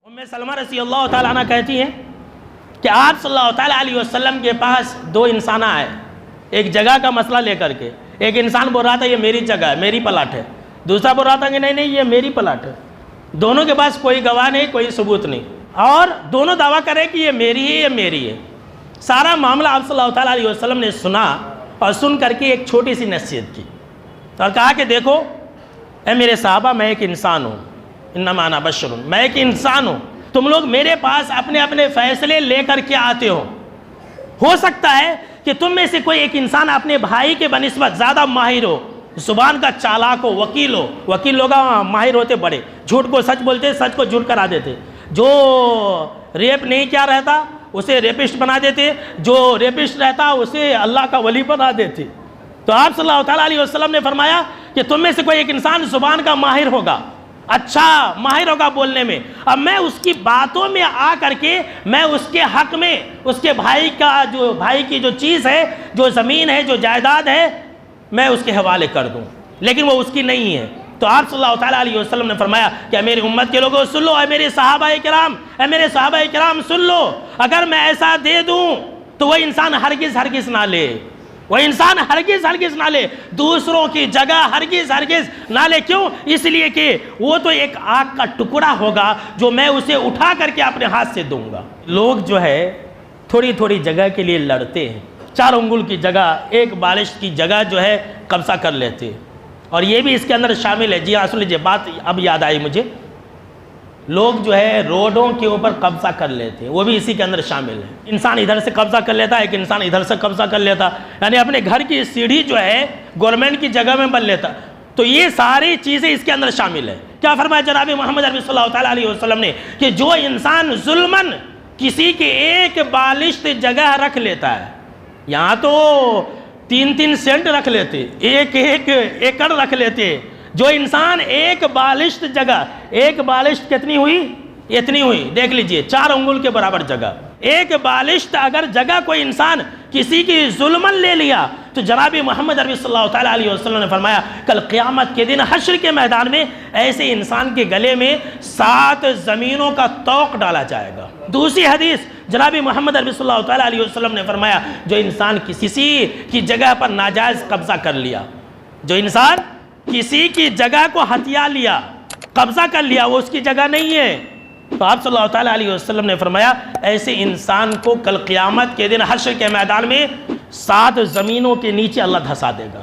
ام سلمہ رضی اللہ تعالیٰ عنہ کہتی ہیں کہ آپ صلی اللہ تعالیٰ علیہ وسلم کے پاس دو انسان آئے ایک جگہ کا مسئلہ لے کر کے. ایک انسان بول رہا تھا یہ میری جگہ ہے, میری پلاٹ ہے. دوسرا بول رہا تھا کہ نہیں یہ میری پلاٹ ہے. دونوں کے پاس کوئی گواہ نہیں, کوئی ثبوت نہیں, اور دونوں دعویٰ کرے کہ یہ میری ہے, یہ میری ہے. سارا معاملہ آپ صلی اللہ تعالیٰ علیہ وسلم نے سنا اور سن کر کے ایک چھوٹی سی نصیحت کی اور کہا کہ دیکھو اے میرے صحابہ, میں ایک انسان ہوں, انما انا بشر, میں ایک انسان ہوں. تم لوگ میرے پاس اپنے اپنے فیصلے لے کر کے آتے ہو سکتا ہے کہ تم میں سے کوئی ایک انسان اپنے بھائی کے بنسبت زیادہ ماہر ہو, زبان کا چالاک ہو, وکیل ہو. وکیل لوگ ماہر ہوتے بڑے, جھوٹ کو سچ بولتے, سچ کو جھوٹ کرا دیتے. جو ریپ نہیں کیا رہتا اسے ریپسٹ بنا دیتے, جو ریپسٹ رہتا اسے اللہ کا ولی بنا دیتے. تو آپ صلی اللہ تعالیٰ علیہ وسلم نے فرمایا کہ تم میں سے کوئی ایک انسان زبان کا ماہر ہوگا, اچھا ماہر ہوگا بولنے میں. اب میں اس کی باتوں میں آ کر کے میں اس کے حق میں اس کے بھائی کی جو چیز ہے, جو زمین ہے, جو جائیداد ہے, میں اس کے حوالے کر دوں, لیکن وہ اس کی نہیں ہے. تو آپ صلی اللہ تعالیٰ علیہ وسلم نے فرمایا کہ میری امت کے لوگوں سن لو, اے میرے صحابہ کرام سن لو, اگر میں ایسا دے دوں تو وہ انسان ہرگز نہ لے, وہ انسان ہرگز نہ لے, دوسروں کی جگہ ہرگز نہ لے. کیوں؟ اس لیے کہ وہ تو ایک آگ کا ٹکڑا ہوگا جو میں اسے اٹھا کر کے اپنے ہاتھ سے دوں گا. لوگ جو ہے تھوڑی جگہ کے لیے لڑتے ہیں, 4 انگل کی جگہ, 1 بالشت کی جگہ جو ہے قبضہ کر لیتے ہیں, اور یہ بھی اس کے اندر شامل ہے. جی ہاں سن لیجیے, بات اب یاد آئی مجھے. لوگ جو ہے روڈوں کے اوپر قبضہ کر لیتے ہیں, وہ بھی اسی کے اندر شامل ہے. انسان ادھر سے قبضہ کر لیتا, ایک انسان ادھر سے قبضہ کر لیتا, یعنی اپنے گھر کی سیڑھی جو ہے گورنمنٹ کی جگہ میں بن لیتا. تو یہ ساری چیزیں اس کے اندر شامل ہے. کیا فرمایا جناب محمد عربی صلی اللہ تعالیٰ علیہ وسلم نے کہ جو انسان ظلماً کسی کے 1 بالشت جگہ رکھ لیتا ہے, یہاں تو 3 سینٹ رکھ لیتے, 1 ایکڑ رکھ لیتے. جو انسان 1 بالشت جگہ, 1 بالشت کتنی ہوئی, اتنی ہوئی, دیکھ لیجئے 4 انگل کے برابر جگہ. 1 بالشت اگر جگہ کوئی انسان کسی کی ظلماً لے لیا تو جناب محمد عربی صلی اللہ تعالیٰ علیہ وسلم نے فرمایا کل قیامت کے دن حشر کے میدان میں ایسے انسان کے گلے میں 7 زمینوں کا طوق ڈالا جائے گا. دوسری حدیث جناب محمد عربی صلی اللہ تعالیٰ علیہ وسلم نے فرمایا جو انسان کسی کی جگہ پر ناجائز قبضہ کر لیا, جو انسان کسی کی جگہ کو ہتھیا لیا, قبضہ کر لیا, وہ اس کی جگہ نہیں ہے. تو آپ صلی اللہ تعالیٰ علیہ وسلم نے فرمایا ایسے انسان کو کل قیامت کے دن حشر کے میدان میں 7 زمینوں کے نیچے اللہ دھسا دے گا.